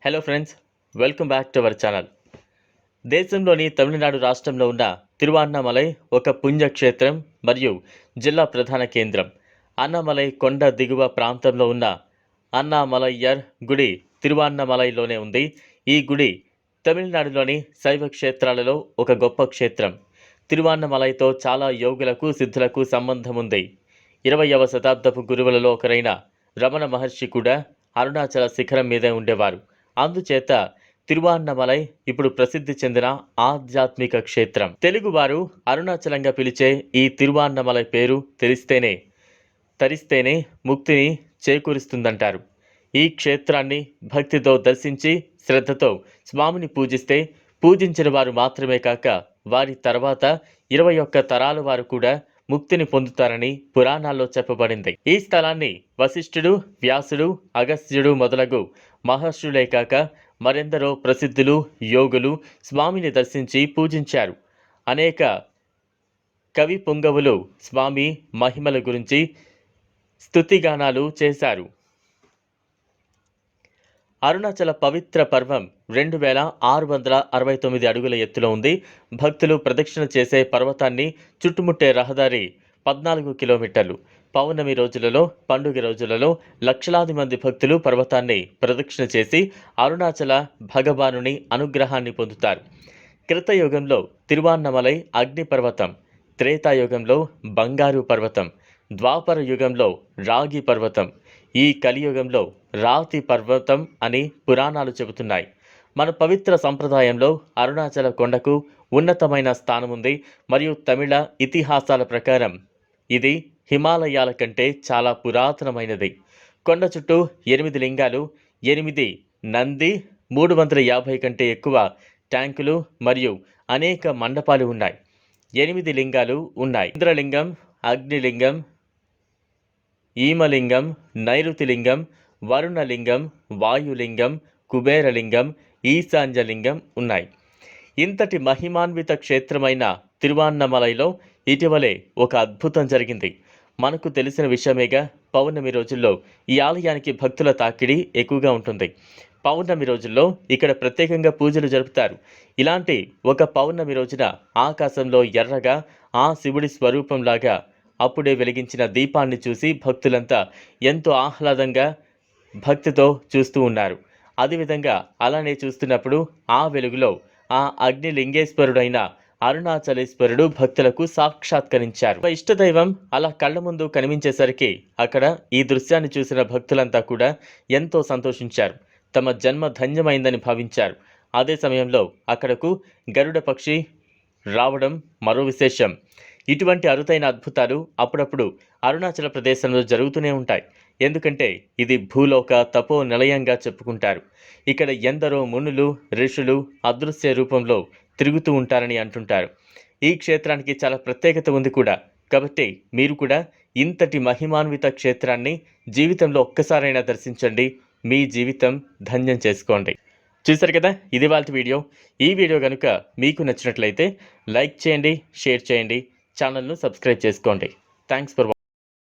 Hello friends, welcome back to our channel. దేశంలోని తమిళనాడు రాష్ట్రంలో ఉన్న తిరువన్నామలై ఒక పుణ్యక్షేత్రం మరియు జిల్లా ప్రధాన కేంద్రం. అన్నామలై కొండ దిగువ ప్రాంతంలో ఉన్న అన్నామలయ్యర్ గుడి తిరువన్నామలైలోనే ఉంది. ఈ గుడి తమిళనాడులోని శైవ క్షేత్రాలలో ఒక గొప్ప క్షేత్రం. తిరువన్నామలైతో చాలా యోగులకు సిద్ధులకు సంబంధం ఉంది. 20వ శతాబ్దపు గురువులలో ఒకరైన రమణ మహర్షి కూడా అరుణాచల శిఖరం మీదే ఉండేవారు. అందుచేత తిరువన్నామలై ఇప్పుడు ప్రసిద్ధి చెందిన ఆధ్యాత్మిక క్షేత్రం. తెలుగువారు అరుణాచలంగా పిలిచే ఈ తిరువన్నామలై పేరు తరిస్తేనే ముక్తిని చేకూరుస్తుందంటారు. ఈ క్షేత్రాన్ని భక్తితో దర్శించి శ్రద్ధతో స్వామిని పూజిస్తే పూజించిన వారు మాత్రమే కాక వారి తర్వాత 21 తరాల వారు కూడా ముక్తిని పొందుతారని పురాణాల్లో చెప్పబడింది. ఈ స్థలాన్ని వశిష్ఠుడు, వ్యాసుడు, అగస్త్యుడు మొదలగు మహర్షులే కాక మరెందరో ప్రసిద్ధులు, యోగులు స్వామిని దర్శించి పూజించారు. అనేక కవి పుంగవులు స్వామి మహిమల గురించి స్తుతిగానాలు చేశారు. అరుణాచల పవిత్ర పర్వం 2669 అడుగుల ఎత్తులో ఉంది. భక్తులు ప్రదక్షిణ చేసే పర్వతాన్ని చుట్టుముట్టే రహదారి 14 కిలోమీటర్లు. పౌర్ణమి రోజులలో, పండుగ రోజులలో లక్షలాది మంది భక్తులు పర్వతాన్ని ప్రదక్షిణ చేసి అరుణాచల భగవానుని అనుగ్రహాన్ని పొందుతారు. కృతయుగంలో తిరువన్నామలై అగ్ని పర్వతం, త్రేతాయుగంలో బంగారు పర్వతం, ద్వాపర యుగంలో రాగి పర్వతం, ఈ కలియుగంలో రాతి పర్వతం అని పురాణాలు చెబుతున్నాయి. మన పవిత్ర సంప్రదాయంలో అరుణాచల కొండకు ఉన్నతమైన స్థానం ఉంది. మరియు తమిళ ఇతిహాసాల ప్రకారం ఇది హిమాలయాల కంటే చాలా పురాతనమైనది. కొండ చుట్టూ 8 లింగాలు, 8 నంది, 350 కంటే ఎక్కువ ట్యాంకులు మరియు అనేక మండపాలు ఉన్నాయి. 8 లింగాలు ఉన్నాయి. ఇంద్రలింగం, అగ్నిలింగం, ఈమలింగం, నైరుతిలింగం, వరుణలింగం, వాయులింగం, కుబేరలింగం, ఈశాన్యలింగం ఉన్నాయి. ఇంతటి మహిమాన్విత క్షేత్రమైన తిరువన్నామలైలో ఇటీవలే ఒక అద్భుతం జరిగింది. మనకు తెలిసిన విషయమేగా, పౌర్ణమి రోజుల్లో ఈ ఆలయానికి భక్తుల తాకిడి ఎక్కువగా ఉంటుంది. పౌర్ణమి రోజుల్లో ఇక్కడ ప్రత్యేకంగా పూజలు జరుపుతారు. ఇలాంటి ఒక పౌర్ణమి రోజున ఆకాశంలో ఎర్రగా ఆ శివుడి స్వరూపంలాగా అప్పుడే వెలిగించిన దీపాన్ని చూసి భక్తులంతా ఎంతో ఆహ్లాదంగా భక్తితో చూస్తూ ఉన్నారు. అదేవిధంగా అలానే చూస్తున్నప్పుడు ఆ వెలుగులో ఆ అగ్నిలింగేశ్వరుడైన అరుణాచలేశ్వరుడు భక్తులకు సాక్షాత్కరించారు. ఇష్టదైవం అలా కళ్ళ ముందు కనిపించేసరికి అక్కడ ఈ దృశ్యాన్ని చూసిన భక్తులంతా కూడా ఎంతో సంతోషించారు. తమ జన్మ ధన్యమైందని భావించారు. అదే సమయంలో అక్కడకు గరుడ పక్షి రావడం మరో విశేషం. ఇటువంటి అరుదైన అద్భుతాలు అప్పుడప్పుడు అరుణాచల ప్రదేశంలో జరుగుతూనే ఉంటాయి. ఎందుకంటే ఇది భూలోక తపో నిలయంగా చెప్పుకుంటారు. ఇక్కడ ఎందరో మునులు, ఋషులు అదృశ్య రూపంలో తిరుగుతూ ఉంటారని అంటుంటారు. ఈ క్షేత్రానికి చాలా ప్రత్యేకత ఉంది కూడా. కాబట్టి మీరు కూడా ఇంతటి మహిమాన్విత క్షేత్రాన్ని జీవితంలో ఒక్కసారైనా దర్శించండి. మీ జీవితం ధన్యం చేసుకోండి. చూసారు కదా, ఇది వాళ్ళ వీడియో. ఈ వీడియో కనుక మీకు నచ్చినట్లయితే లైక్ చేయండి, షేర్ చేయండి, ఛానల్ను సబ్స్క్రైబ్ చేసుకోండి. Thanks for watching.